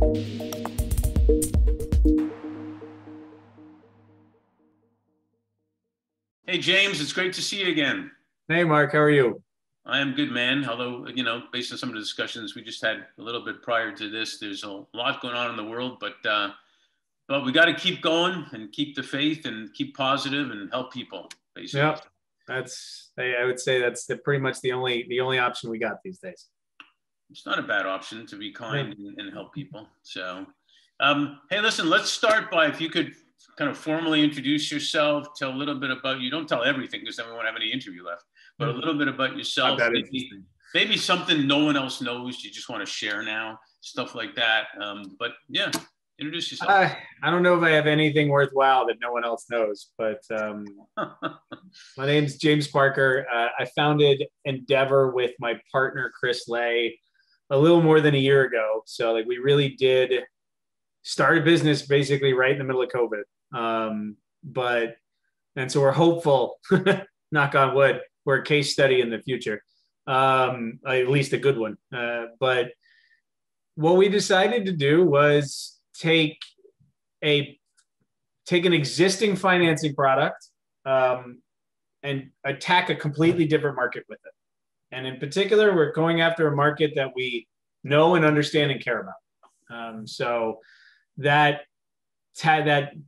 Hey, James, it's great to see you again. Hey, Mark, how are you? I am good, man. Although, based on some of the discussions we just had a little bit prior to this, there's a lot going on in the world, but we got to keep going and keep the faith and keep positive and help people, basically. Yeah, I would say that's pretty much the only option we got these days. It's not a bad option to be kind Yeah. and help people. So, hey, listen, let's start by if you could kind of formally introduce yourself, tell a little bit about you. Don't tell everything because then we won't have any interview left, but a little bit about Not yourself. that Maybe, interesting. maybe something no one else knows you just want to share now, stuff like that. But yeah, introduce yourself. I don't know if I have anything worthwhile that no one else knows, but my name's James Parker. I founded Endeavor with my partner, Chris Lay, a little more than a year ago. So like we really did start a business basically right in the middle of COVID. And so we're hopeful, knock on wood, we're a case study in the future, at least a good one. But what we decided to do was take an existing financing product and attack a completely different market with it. And in particular, we're going after a market that we know and understand and care about. So that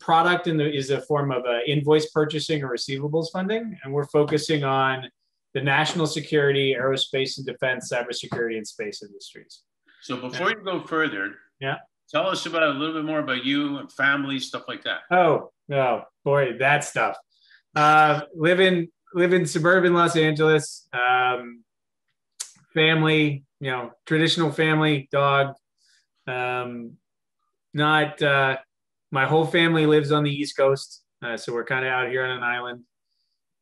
product is a form of invoice purchasing or receivables funding, and we're focusing on the national security, aerospace and defense, cybersecurity, and space industries. So before you go further, yeah, tell us about a little bit more about you and family, stuff like that. Oh boy, that stuff. Live in suburban Los Angeles. Family, traditional family, dog. Not my whole family lives on the East Coast, so we're kind of out here on an island.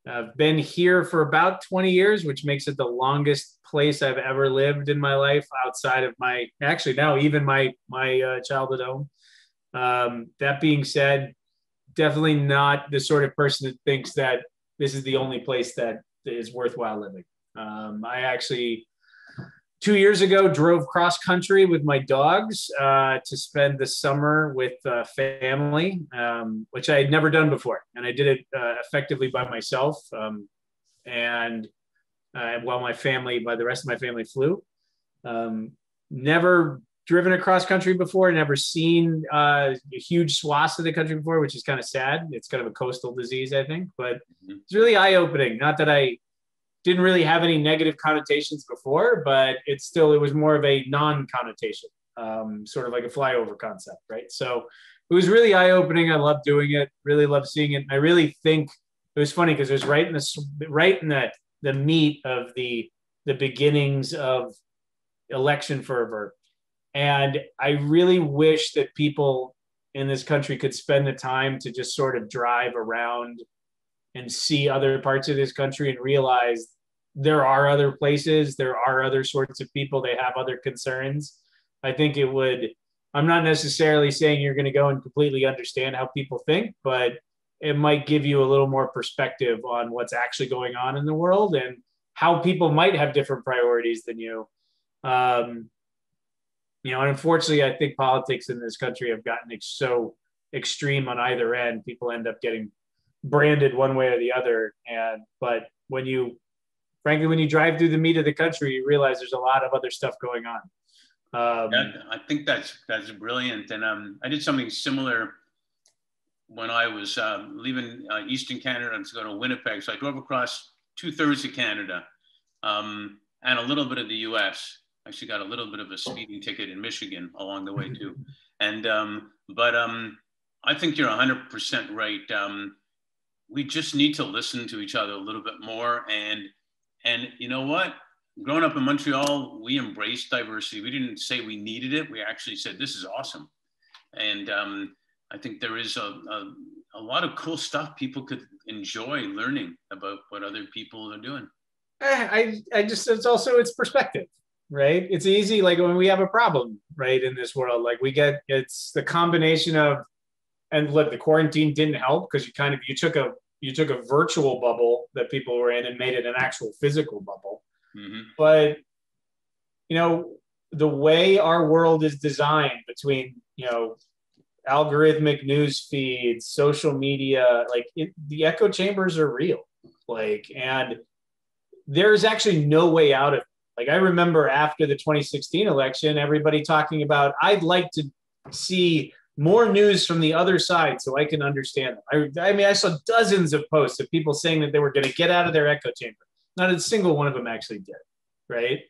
I've been here for about 20 years, which makes it the longest place I've ever lived in my life outside of my childhood home. That being said, definitely not the sort of person that thinks that this is the only place that is worthwhile living. I actually 2 years ago drove cross country with my dogs to spend the summer with family, which I had never done before. And I did it effectively by myself. And while the rest of my family flew. Never driven across country before, never seen huge swaths of the country before, which is kind of sad. It's kind of a coastal disease, I think, but it's really eye-opening. Not that I didn't really have any negative connotations before, but it was more of a non-connotation, sort of like a flyover concept, right? So it was really eye-opening. I loved doing it, really loved seeing it. And I really think it was funny because it was right in the meat of the beginnings of election fervor. And I really wish that people in this country could spend the time to just sort of drive around and see other parts of this country and realize there are other places, there are other sorts of people, they have other concerns. I think I'm not necessarily saying you're going to go and completely understand how people think, but it might give you a little more perspective on what's actually going on in the world and how people might have different priorities than you. And unfortunately, I think politics in this country have gotten so extreme on either end. People end up getting branded one way or the other. But when you drive through the meat of the country, you realize there's a lot of other stuff going on. I think that's brilliant. And I did something similar when I was leaving Eastern Canada to go to Winnipeg. So I drove across 2/3 of Canada and a little bit of the US. Actually got a little bit of a speeding ticket in Michigan along the way too. And, I think you're 100% right. We just need to listen to each other a little bit more. And you know what? Growing up in Montreal, we embraced diversity. We didn't say we needed it. We actually said, this is awesome. And I think there is a lot of cool stuff people could enjoy learning about what other people are doing. It's perspective, right? It's easy. Like when we have a problem, right, in this world, like it's the combination of, and look, the quarantine didn't help because you took a virtual bubble that people were in and made it an actual physical bubble. Mm-hmm. But, the way our world is designed between, algorithmic news feeds, social media, like the echo chambers are real. Like, and there's actually no way out of it. Like, I remember after the 2016 election, everybody talking about, I'd like to see more news from the other side so I can understand them. I mean, I saw dozens of posts of people saying that they were going to get out of their echo chamber. Not a single one of them actually did, right?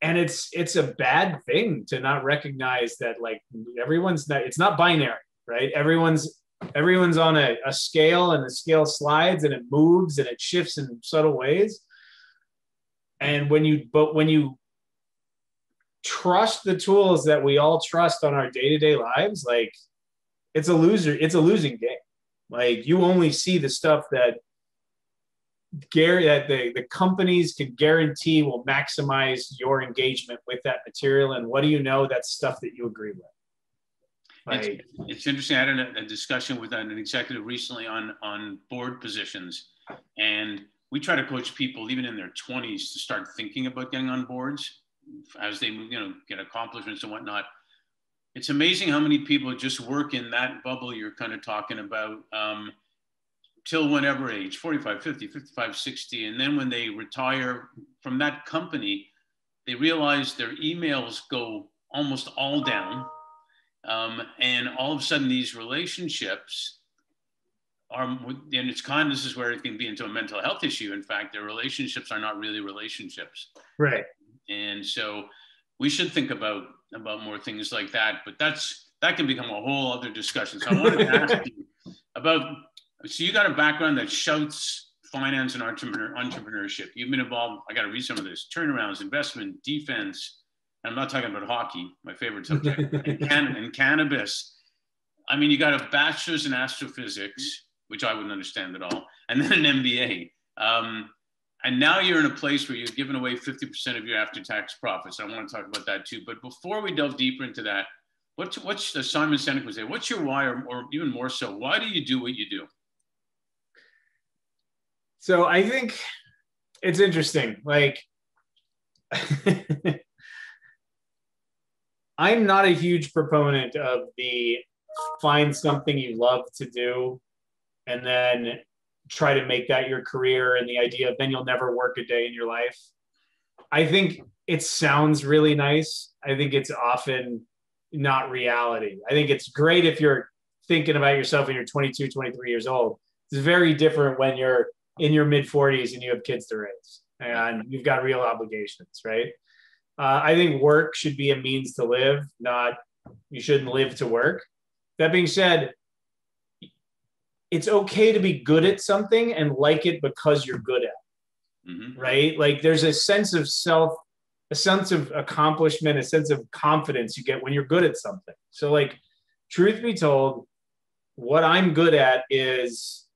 And it's a bad thing to not recognize that, like, it's not binary, right? Everyone's on a scale, and the scale slides and it moves and it shifts in subtle ways. And when you trust the tools that we all trust on our day-to-day lives, like, it's a losing game. Like, you only see the stuff that the companies can guarantee will maximize your engagement with that material. And what do you know? That's stuff that you agree with. Like, it's interesting. I had a discussion with an executive recently on board positions, and we try to coach people even in their 20s to start thinking about getting on boards as they get accomplishments and whatnot. It's amazing how many people just work in that bubble you're kind of talking about till whatever age, 45, 50, 55, 60. And then when they retire from that company, they realize their emails go almost all down. And all of a sudden these relationships this is where it can be into a mental health issue. In fact, their relationships are not really relationships. Right. And so we should think about more things like that, but that can become a whole other discussion. So I wanted to ask you about, so you got a background that shouts finance and entrepreneurship. You've been involved, I got to read some of this, turnarounds, investment, defense. I'm not talking about hockey, my favorite subject, and cannabis. I mean, you got a bachelor's in astrophysics, which I wouldn't understand at all, and then an MBA. And now you're in a place where you're giving away 50% of your after-tax profits. I want to talk about that too. But before we delve deeper into that, what's Simon Sinek would say, what's your why, or even more so, why do you do what you do? So I think it's interesting. Like, I'm not a huge proponent of the find something you love to do and then try to make that your career, and the idea of then you'll never work a day in your life. I think it sounds really nice. I think it's often not reality. I think it's great if you're thinking about yourself when you're 22, 23 years old. It's very different when you're in your mid 40s and you have kids to raise and you've got real obligations, right? I think work should be a means to live, not you shouldn't live to work. That being said, it's okay to be good at something and like it because you're good at it, mm-hmm. right? Like, there's a sense of self, a sense of accomplishment, a sense of confidence you get when you're good at something. So, like, truth be told, what I'm good at is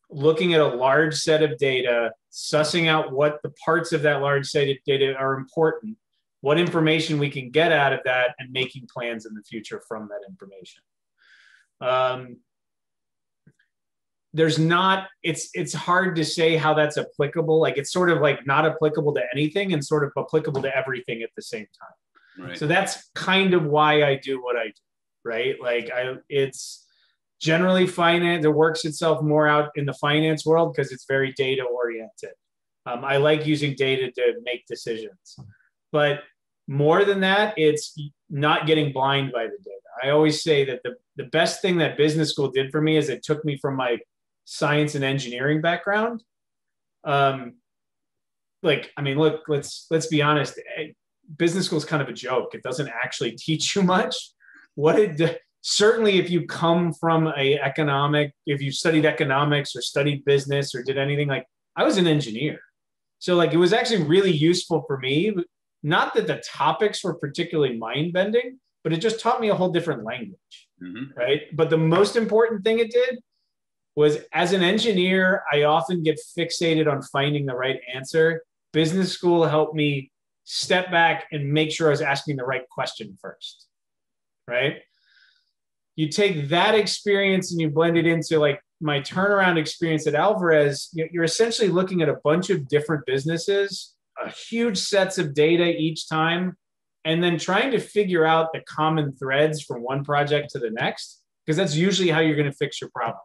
looking at a large set of data, sussing out what the parts of that large set of data are important, what information we can get out of that, and making plans in the future from that information. It's hard to say how that's applicable. Like, it's sort of like not applicable to anything and sort of applicable to everything at the same time. Right. So that's kind of why I do what I do, right? Like, it's generally finance. It works itself more out in the finance world because it's very data oriented. I like using data to make decisions, but more than that, it's not getting blind by the data. I always say that the best thing that business school did for me is it took me from my science and engineering background. Look, let's be honest. Business school is kind of a joke. It doesn't actually teach you much. Certainly if you come from if you studied economics or studied business or did anything, like, I was an engineer. So, like, it was actually really useful for me. Not that the topics were particularly mind-bending, but it just taught me a whole different language, mm-hmm. right? But the most important thing it did was, as an engineer, I often get fixated on finding the right answer. Business school helped me step back and make sure I was asking the right question first, right? You take that experience and you blend it into, like, my turnaround experience at Alvarez. You're essentially looking at a bunch of different businesses a huge sets of data each time, and then trying to figure out the common threads from one project to the next, because that's usually how you're going to fix your problem.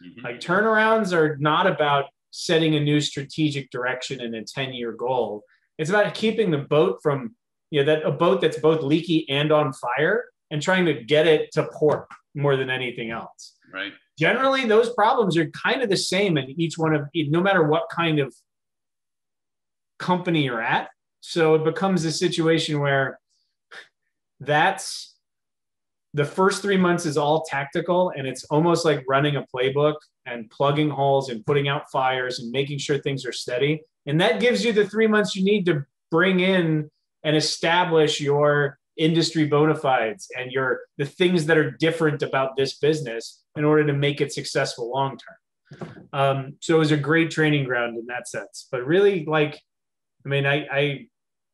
Mm-hmm. Like turnarounds are not about setting a new strategic direction and a 10-year goal. It's about keeping the boat from, that a boat that's both leaky and on fire, and trying to get it to port more than anything else. Right. Generally, those problems are kind of the same in each one of, no matter what kind of company you're at. So it becomes a situation where that's the first 3 months is all tactical, and it's almost like running a playbook and plugging holes and putting out fires and making sure things are steady. And that gives you the 3 months you need to bring in and establish your industry bona fides and the things that are different about this business in order to make it successful long term. So it was a great training ground in that sense. But really,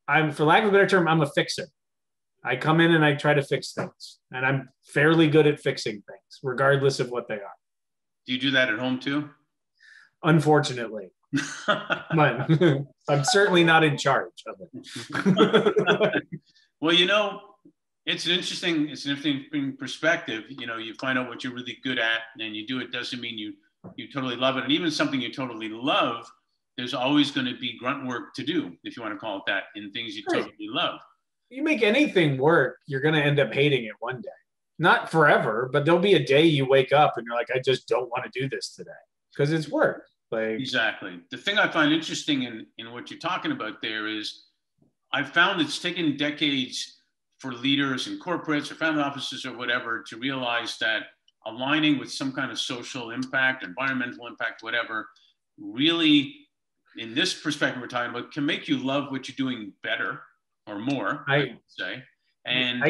I'm, for lack of a better term, I'm a fixer. I come in and I try to fix things, and I'm fairly good at fixing things, regardless of what they are. Do you do that at home too? Unfortunately. But I'm certainly not in charge of it. Well, it's an interesting perspective. You find out what you're really good at, and you do it. Doesn't mean you totally love it. And even something you totally love, there's always going to be grunt work to do, if you want to call it that, in things you totally love. You make anything work, you're going to end up hating it one day. Not forever, but there'll be a day you wake up and you're like, I just don't want to do this today because it's work. Exactly. The thing I find interesting in what you're talking about there is I've found it's taken decades for leaders in corporates or family offices or whatever to realize that aligning with some kind of social impact, environmental impact, whatever, really, in this perspective we're talking about, can make you love what you're doing better or more, I would say. And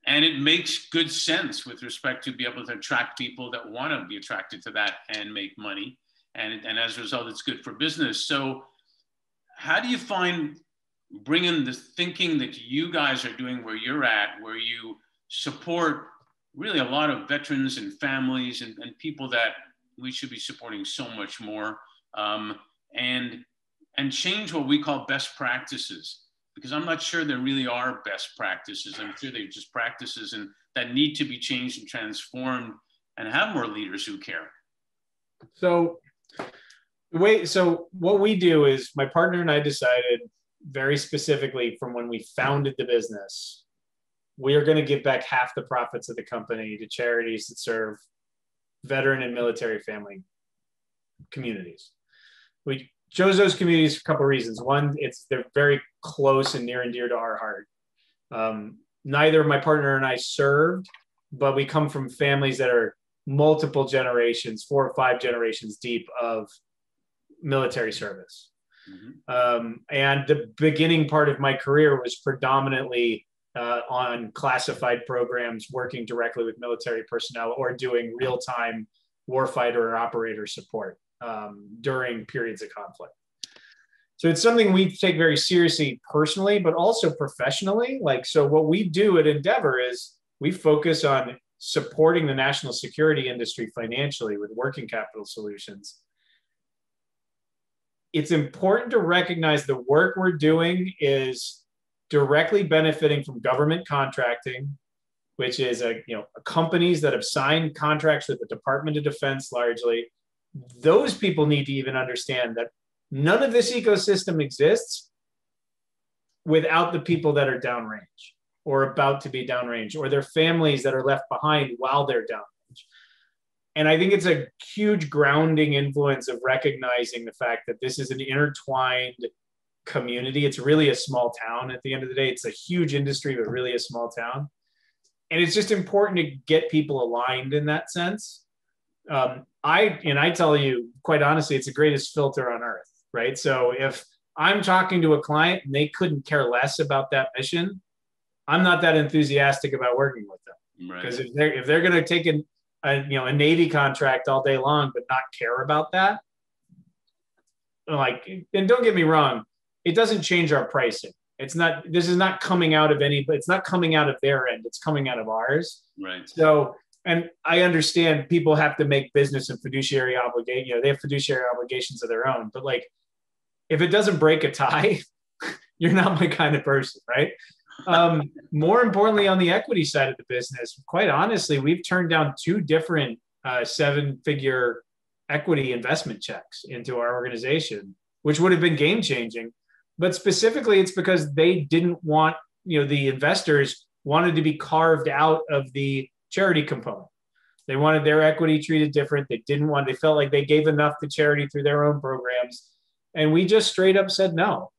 it makes good sense with respect to be able to attract people that want to be attracted to that and make money. And as a result, it's good for business. So how do you find bringing the thinking that you guys are doing where you're at, where you support really a lot of veterans and families and people that we should be supporting so much more, and change what we call best practices? Because I'm not sure there really are best practices. I'm sure they're just practices and that need to be changed and transformed and have more leaders who care. So what we do is my partner and I decided very specifically from when we founded the business, we are going to give back half the profits of the company to charities that serve veteran and military family communities. We chose those communities for a couple of reasons. One, they're very close and near and dear to our heart. Neither my partner and I served, but we come from families that are multiple generations, 4 or 5 generations deep of military service. Mm-hmm. And the beginning part of my career was predominantly on classified programs, working directly with military personnel or doing real-time warfighter or operator support during periods of conflict. So it's something we take very seriously personally, but also professionally. So what we do at Endeavor is we focus on supporting the national security industry financially with working capital solutions. It's important to recognize the work we're doing is directly benefiting from government contracting, which is companies that have signed contracts with the Department of Defense largely. Those people need to even understand that none of this ecosystem exists without the people that are downrange or about to be downrange, or their families that are left behind while they're downrange. And I think it's a huge grounding influence of recognizing the fact that this is an intertwined community. It's really a small town at the end of the day. It's a huge industry, but really a small town. And it's just important to get people aligned in that sense. I tell you, quite honestly, it's the greatest filter on earth, right? So if I'm talking to a client and they couldn't care less about that mission, I'm not that enthusiastic about working with them. Because if they're going to take a Navy contract all day long, but not care about that, and don't get me wrong, it doesn't change our pricing. This is not coming out of it's not coming out of their end. It's coming out of ours. Right. So, and I understand people have to make business and fiduciary obligation. They have fiduciary obligations of their own, but if it doesn't break a tie, you're not my kind of person, right? More importantly, on the equity side of the business, quite honestly, we've turned down two different 7-figure equity investment checks into our organization, which would have been game changing. But specifically, it's because they didn't want, the investors wanted to be carved out of the charity component. They wanted their equity treated different. They felt like they gave enough to charity through their own programs. And we just straight up said no,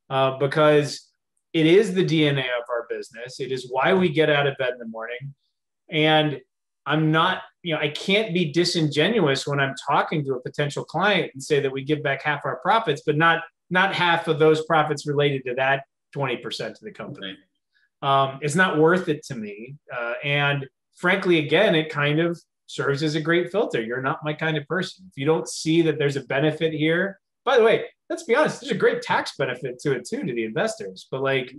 because it is the DNA of our business. It is why we get out of bed in the morning. And I'm not, I can't be disingenuous when I'm talking to a potential client and say that we give back half our profits, but not half of those profits related to that 20% of the company. It's not worth it to me. And frankly, again, it kind of serves as a great filter. You're not my kind of person. If you don't see that there's a benefit here, by the way, let's be honest, there's a great tax benefit to it too, to the investors. But like,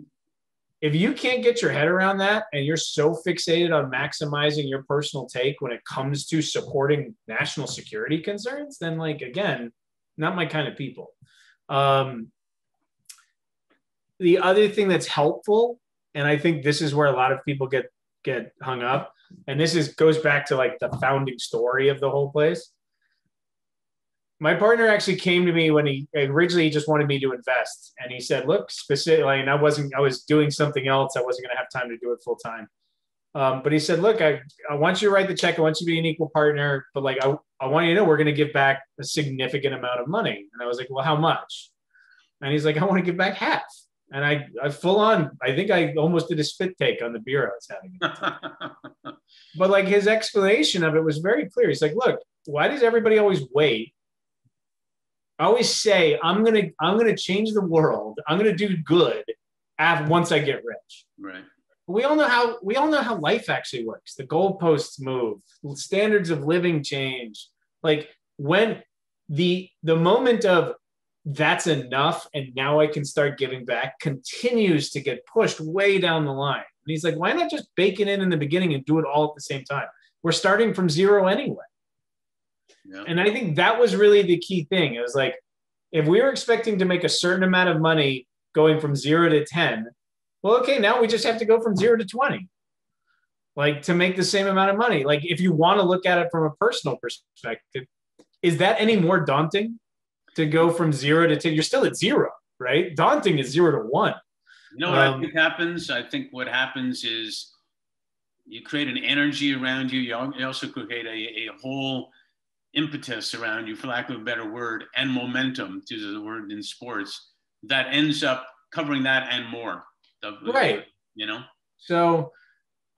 if you can't get your head around that and you're so fixated on maximizing your personal take when it comes to supporting national security concerns, then like, again, not my kind of people. The other thing that's helpful, and I think this is where a lot of people get hung up, and goes back to like the founding story of the whole place. My partner actually came to me when he originally just wanted me to invest. And he said, look, specifically, and I was doing something else. I wasn't going to have time to do it full time. But he said, look, I want you to write the check. I want you to be an equal partner. But like, I want you to know we're going to give back a significant amount of money. And I was like, well, how much? And he's like, I want to give back half. And I full on, I think I almost did a spit take on the beer I was having. But like his explanation of it was very clear. He's like, look, why does everybody always wait? I always say, I'm gonna change the world. I'm gonna do good once I get rich. Right. But we all know how life actually works. The goalposts move, standards of living change. Like when the moment of that's enough and now I can start giving back continues to get pushed way down the line. And he's like, why not just bake it in the beginning and do it all at the same time? We're starting from zero anyway. Yeah. And I think that was really the key thing. It was like, if we were expecting to make a certain amount of money going from 0 to 10, well, okay, now we just have to go from 0 to 20, like to make the same amount of money. Like if you want to look at it from a personal perspective, is that any more daunting to go from 0 to 10? You're still at 0, right? Daunting is 0 to 1. You know what I think happens? I think what happens is you create an energy around you. You also create a whole impetus around you, for lack of a better word, and momentum, to use the word in sports, that ends up covering that and more. Right. So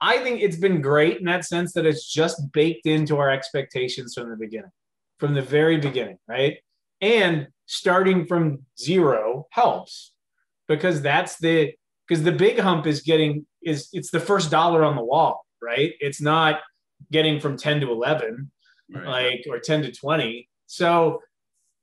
I think it's been great in that sense that it's just baked into our expectations from the beginning, from the very beginning, right? And starting from 0 helps because the big hump is it's the first dollar on the wall, right? It's not getting from 10 to 11. Right. Or 10 to 20. So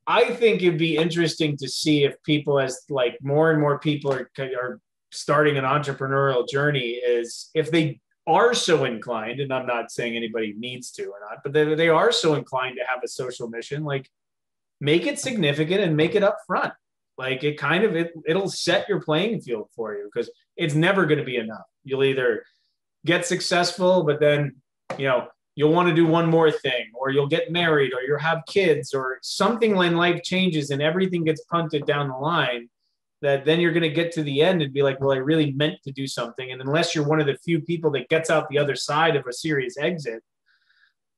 I think it'd be interesting to see if people, as like more and more people are starting an entrepreneurial journey, is if they are so inclined, and I'm not saying anybody needs to or not, but they are so inclined to have a social mission, like make it significant and make it up front. Like it'll set your playing field for you because it's never going to be enough. You'll either get successful, but then, you'll want to do one more thing, or you'll get married, or you'll have kids, or something when life changes and everything gets punted down the line, that then you're going to get to the end and be like, well, I really meant to do something. And unless you're one of the few people that gets out the other side of a serious exit,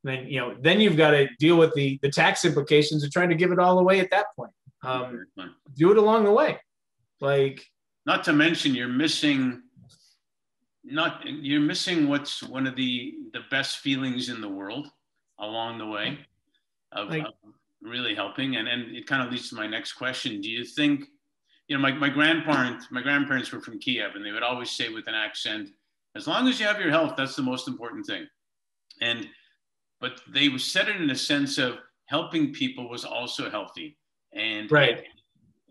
then, then you've got to deal with the tax implications of trying to give it all away at that point. Do it along the way. Like, not to mention you're missing what's one of the best feelings in the world along the way of really helping. And it kind of leads to my next question. Do you think, my grandparents were from Kiev, and they would always say with an accent, as long as you have your health, that's the most important thing. But they said it in a sense of helping people was also healthy. And right.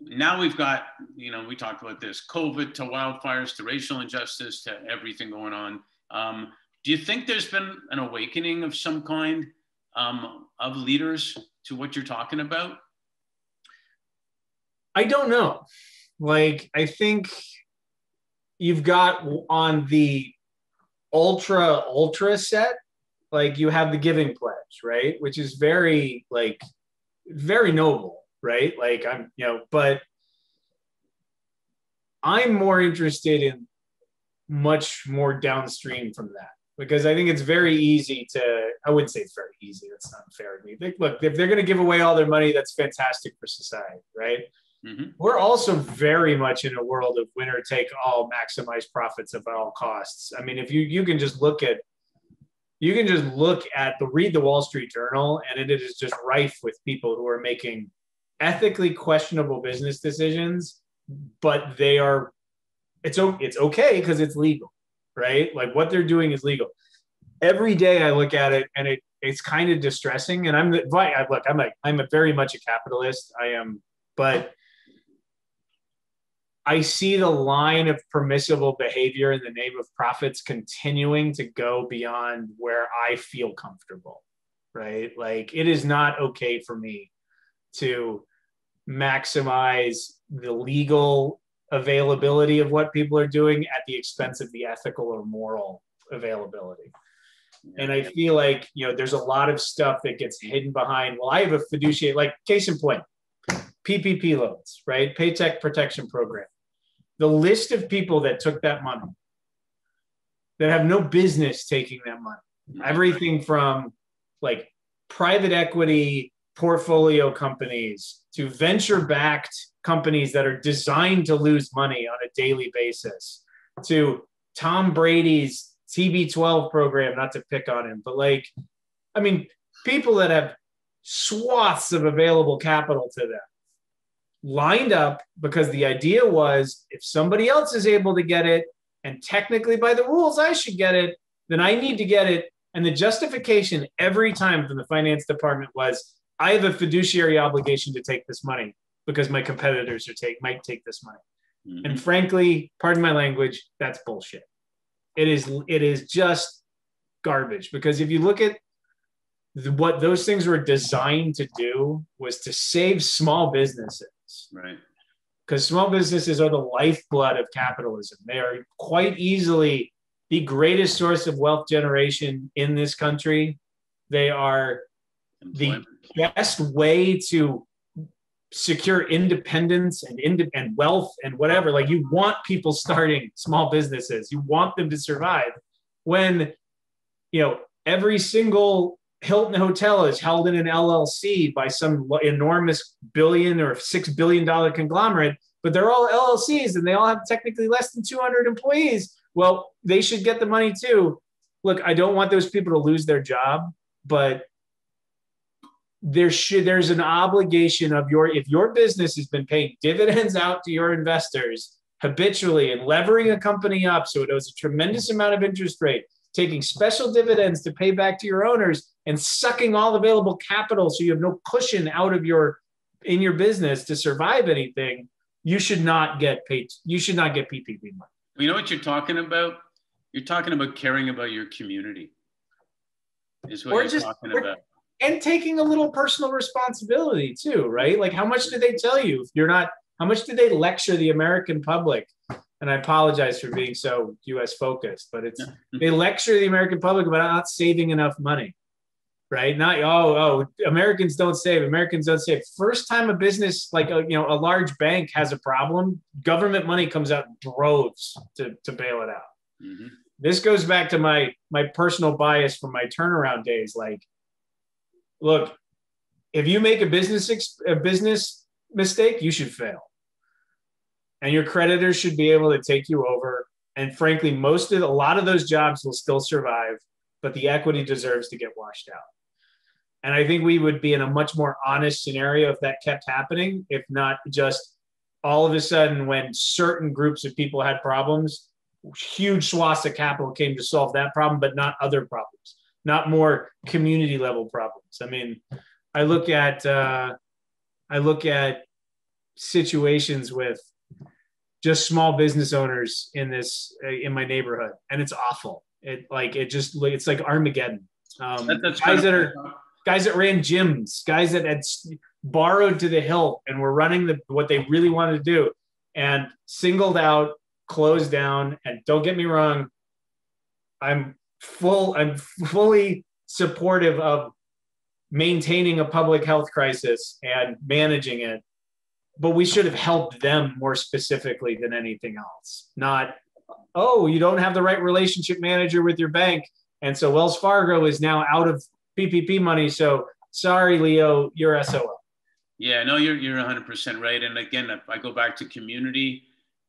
Now we've got, we talked about this, COVID to wildfires to racial injustice to everything going on. Do you think there's been an awakening of some kind of leaders to what you're talking about? I don't know. Like, I think you've got on the ultra set, like you have the Giving Pledge, right? Which is very, like, very noble, right? Like, but I'm more interested in much more downstream from that, because I think it's very easy to, I wouldn't say it's very easy, that's not fair to me. Look, if they're going to give away all their money, that's fantastic for society, right? Mm-hmm. We're also very much in a world of winner take all, maximize profits at all costs. I mean, if you can just look at, read the Wall Street Journal, and it is just rife with people who are making ethically questionable business decisions, but it's okay because it's legal, right? Like, what they're doing is legal. Every day I look at it, and it's kind of distressing. And I'm very much a capitalist. I am, but I see the line of permissible behavior in the name of profits continuing to go beyond where I feel comfortable, right? Like, it is not okay for me to maximize the legal availability of what people are doing at the expense of the ethical or moral availability. Yeah. And I feel like, there's a lot of stuff that gets hidden behind, well, I have a fiduciary, like, case in point, PPP loans, right? Paycheck Protection Program. The list of people that took that money that have no business taking that money, everything from like private equity portfolio companies to venture-backed companies that are designed to lose money on a daily basis, to Tom Brady's TB12 program, not to pick on him, but people that have swaths of available capital to them, lined up because the idea was, if somebody else is able to get it, and technically by the rules I should get it, then I need to get it. And the justification every time from the finance department was, I have a fiduciary obligation to take this money because my competitors might take this money. Mm-hmm. And frankly, pardon my language, that's bullshit. It is just garbage, because if you look at what those things were designed to do, was to save small businesses. Right. Because small businesses are the lifeblood of capitalism. They are quite easily the greatest source of wealth generation in this country. They are the best way to secure independence and wealth and whatever. Like, you want people starting small businesses. You want them to survive. When, every single Hilton hotel is held in an LLC by some enormous $1 or $6 billion conglomerate, but they're all LLCs and they all have technically less than 200 employees. Well, they should get the money too. Look, I don't want those people to lose their job, but there's an obligation of if your business has been paying dividends out to your investors habitually and levering a company up so it owes a tremendous amount of interest rate, taking special dividends to pay back to your owners, and sucking all available capital so you have no cushion in your business to survive anything, you should not get paid. You should not get PPP money. You know what you're talking about? You're talking about caring about your community. Is what you're talking about. And taking a little personal responsibility too, right? Like, how much do they tell you if you're not, how much do they lecture the American public? And I apologize for being so US focused, but they lecture the American public about not saving enough money, right? Not, Americans don't save. First time a business, like a large bank has a problem, government money comes out in droves to bail it out. Mm-hmm. This goes back to my personal bias from my turnaround days. Like, look, if you make a business mistake, you should fail. And your creditors should be able to take you over. And frankly, a lot of those jobs will still survive, but the equity deserves to get washed out. And I think we would be in a much more honest scenario if that kept happening, if not just all of a sudden when certain groups of people had problems, huge swaths of capital came to solve that problem, but not other problems, not more community level problems. I mean, I look at situations with just small business owners in my neighborhood, and it's awful. It's like Armageddon. guys that ran gyms, guys that had borrowed to the hilt and were running what they really wanted to do, and singled out, closed down. And don't get me wrong, I'm fully supportive of maintaining a public health crisis and managing it, but we should have helped them more specifically than anything else. Not, oh, you don't have the right relationship manager with your bank, and so Wells Fargo is now out of PPP money. So sorry, Leo, you're SOL. Yeah, no, you're 100% right. And again, if I go back to community,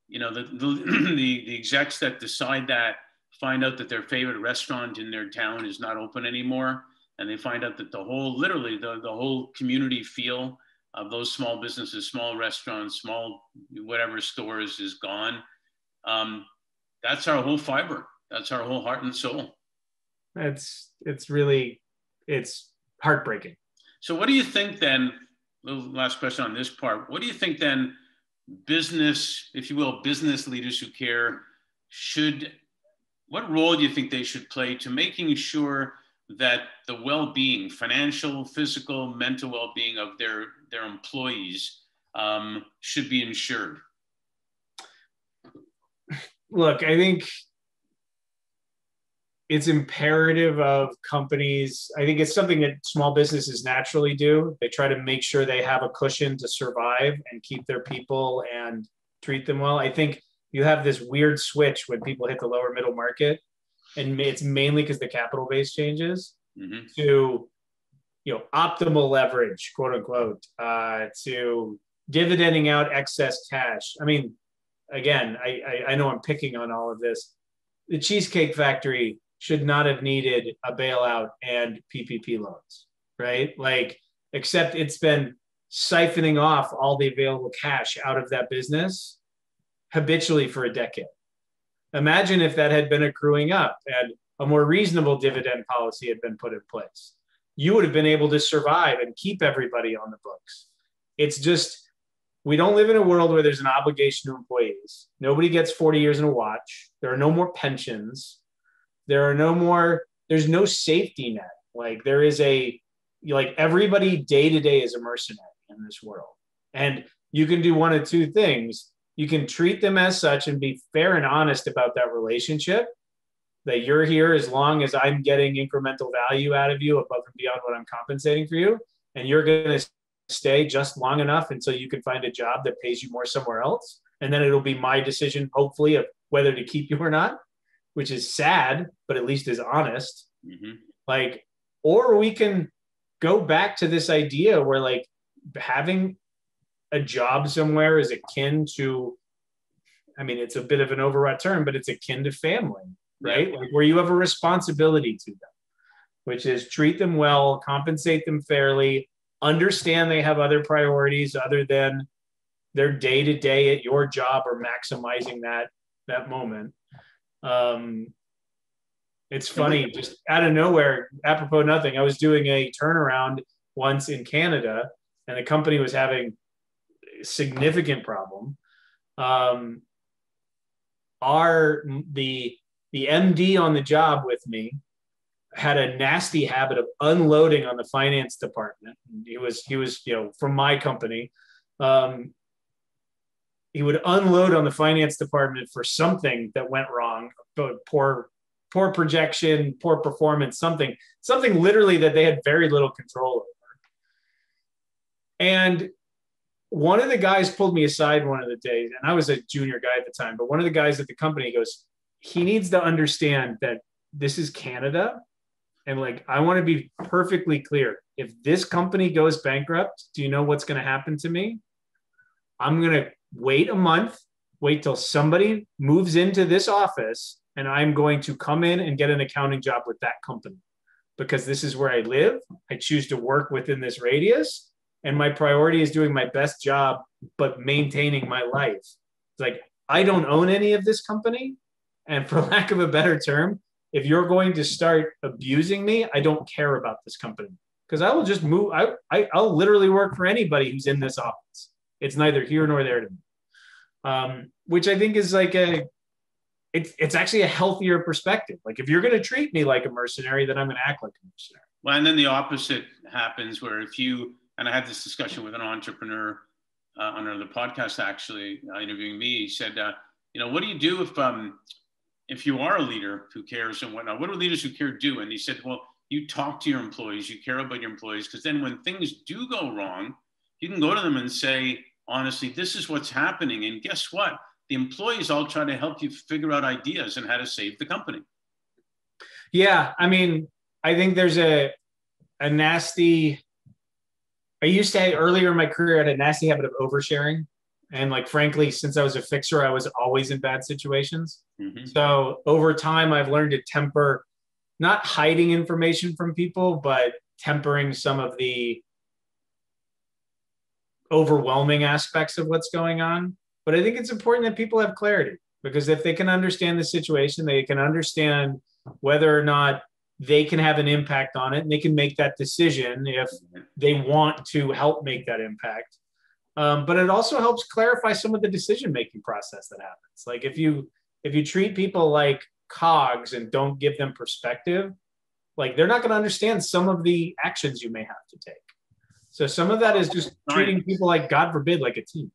you know, the execs that decide that find out that their favorite restaurant in their town is not open anymore, and they find out that literally the whole community feel of those small businesses, small restaurants, small whatever stores is gone. That's our whole fiber. That's our whole heart and soul. It's heartbreaking. So what do you think then, last question on this part, what do you think then business, if you will, business leaders who care what role do you think they should play to making sure that the well-being, financial, physical, mental well-being of their employees should be ensured? Look, I think it's imperative of companies. I think it's something that small businesses naturally do. They try to make sure they have a cushion to survive and keep their people and treat them well. I think you have this weird switch when people hit the lower middle market, and it's mainly because the capital base changes to, optimal leverage, quote unquote, to dividending out excess cash. I mean, again, I know I'm picking on all of this. The Cheesecake Factory should not have needed a bailout and PPP loans, right? Except it's been siphoning off all the available cash out of that business habitually for a decade. Imagine if that had been accruing up and a more reasonable dividend policy had been put in place. You would have been able to survive and keep everybody on the books. It's just, we don't live in a world where there's an obligation to employees. Nobody gets 40 years in a watch. There are no more pensions. There's no safety net. There is everybody day to day is a mercenary in this world. And you can do one of two things. You can treat them as such and be fair and honest about that relationship, that you're here as long as I'm getting incremental value out of you above and beyond what I'm compensating for you. And you're going to stay just long enough until you can find a job that pays you more somewhere else. And then it'll be my decision, hopefully, of whether to keep you or not, which is sad, but at least is honest. Or we can go back to this idea where having a job somewhere is akin to, it's a bit of an overwrought term, but it's akin to family, right? Yeah. Where you have a responsibility to them, which is treat them well, compensate them fairly, understand they have other priorities other than their day-to-day at your job or maximizing that moment. It's funny, just out of nowhere, apropos nothing, I was doing a turnaround once in Canada and the company was having a significant problem. The MD on the job with me had a nasty habit of unloading on the finance department. He was from my company. He would unload on the finance department for something that went wrong, poor projection, poor performance, something literally that they had very little control over. And one of the guys pulled me aside one of the days, and I was a junior guy at the time, but one of the guys at the company goes, he needs to understand that this is Canada. And I want to be perfectly clear. If this company goes bankrupt, do you know what's going to happen to me? I'm going to wait a month, wait till somebody moves into this office, and I'm going to come in and get an accounting job with that company because this is where I live. I choose to work within this radius, and my priority is doing my best job, but maintaining my life. It's I don't own any of this company. And for lack of a better term, if you're going to start abusing me, I don't care about this company because I will just move. I'll literally work for anybody who's in this office. It's neither here nor there to me, which I think is it's actually a healthier perspective. Like if you're going to treat me like a mercenary, then I'm going to act like a mercenary. Well, and then the opposite happens where if you, and I had this discussion with an entrepreneur on another podcast, actually interviewing me, he said, what do you do if you are a leader who cares and whatnot? What do leaders who care do? And he said, well, you talk to your employees, you care about your employees, because then when things do go wrong, you can go to them and say, honestly, this is what's happening. And guess what? The employees all try to help you figure out ideas and how to save the company. Yeah. I mean, I think there's a nasty, I used to have earlier in my career, I had a nasty habit of oversharing. And like, frankly, since I was a fixer, I was always in bad situations. Mm-hmm. So over time, I've learned to temper, not hiding information from people, but tempering some of the overwhelming aspects of what's going on. But I think it's important that people have clarity, because if they can understand the situation, they can understand whether or not they can have an impact on it, and they can make that decision if they want to help make that impact. But it also helps clarify some of the decision-making process that happens. Like if you treat people like cogs and don't give them perspective, like they're not going to understand some of the actions you may have to take. So some of that is just treating people like, God forbid, like a team.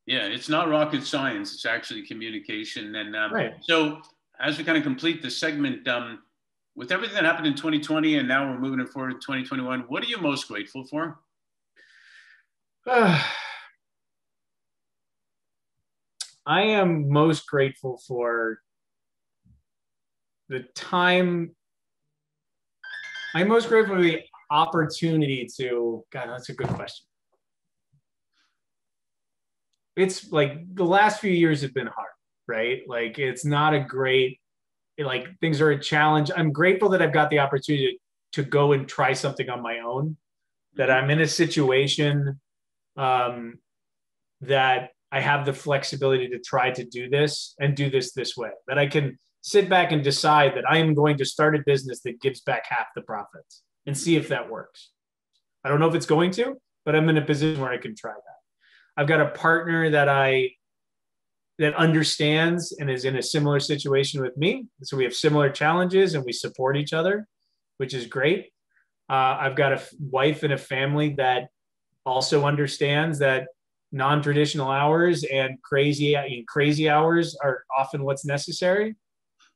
Yeah, it's not rocket science. It's actually communication. And right. So as we kind of complete this segment, with everything that happened in 2020 and now we're moving it forward to 2021, what are you most grateful for? I am most grateful for the time. I'm most grateful for the opportunity to, God, that's a good question. It's like the last few years have been hard, right? Like it's not a great, like things are a challenge. I'm grateful that I've got the opportunity to go and try something on my own, that I'm in a situation that I have the flexibility to try to do this and do this way, that I can sit back and decide that I am going to start a business that gives back half the profits and see if that works. I don't know if it's going to, but I'm in a position where I can try that. I've got a partner that understands and is in a similar situation with me. So we have similar challenges and we support each other, which is great. I've got a wife and a family that also understands that non-traditional hours and crazy hours are often what's necessary.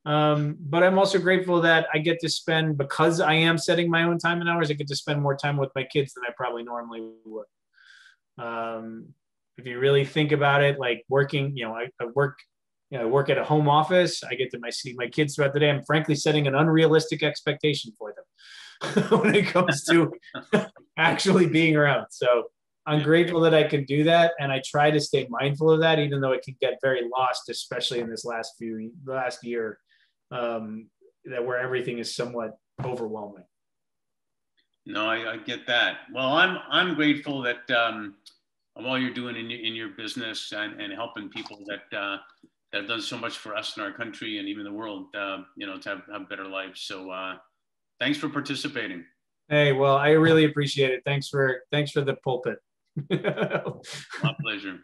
But I'm also grateful that I get to spend, because I am setting my own time and hours, I get to spend more time with my kids than I probably normally would. If you really think about it, like working, I work at a home office. I get to see my kids throughout the day. I'm frankly setting an unrealistic expectation for them when it comes to actually being around. So I'm grateful that I can do that. And I try to stay mindful of that, even though it can get very lost, especially in this last year, that where everything is somewhat overwhelming. No, I get that. Well, I'm grateful that of all you're doing in your business and helping people that have done so much for us in our country and even the world, to have better lives. So thanks for participating. Hey, well, I really appreciate it. Thanks for the pulpit. My pleasure.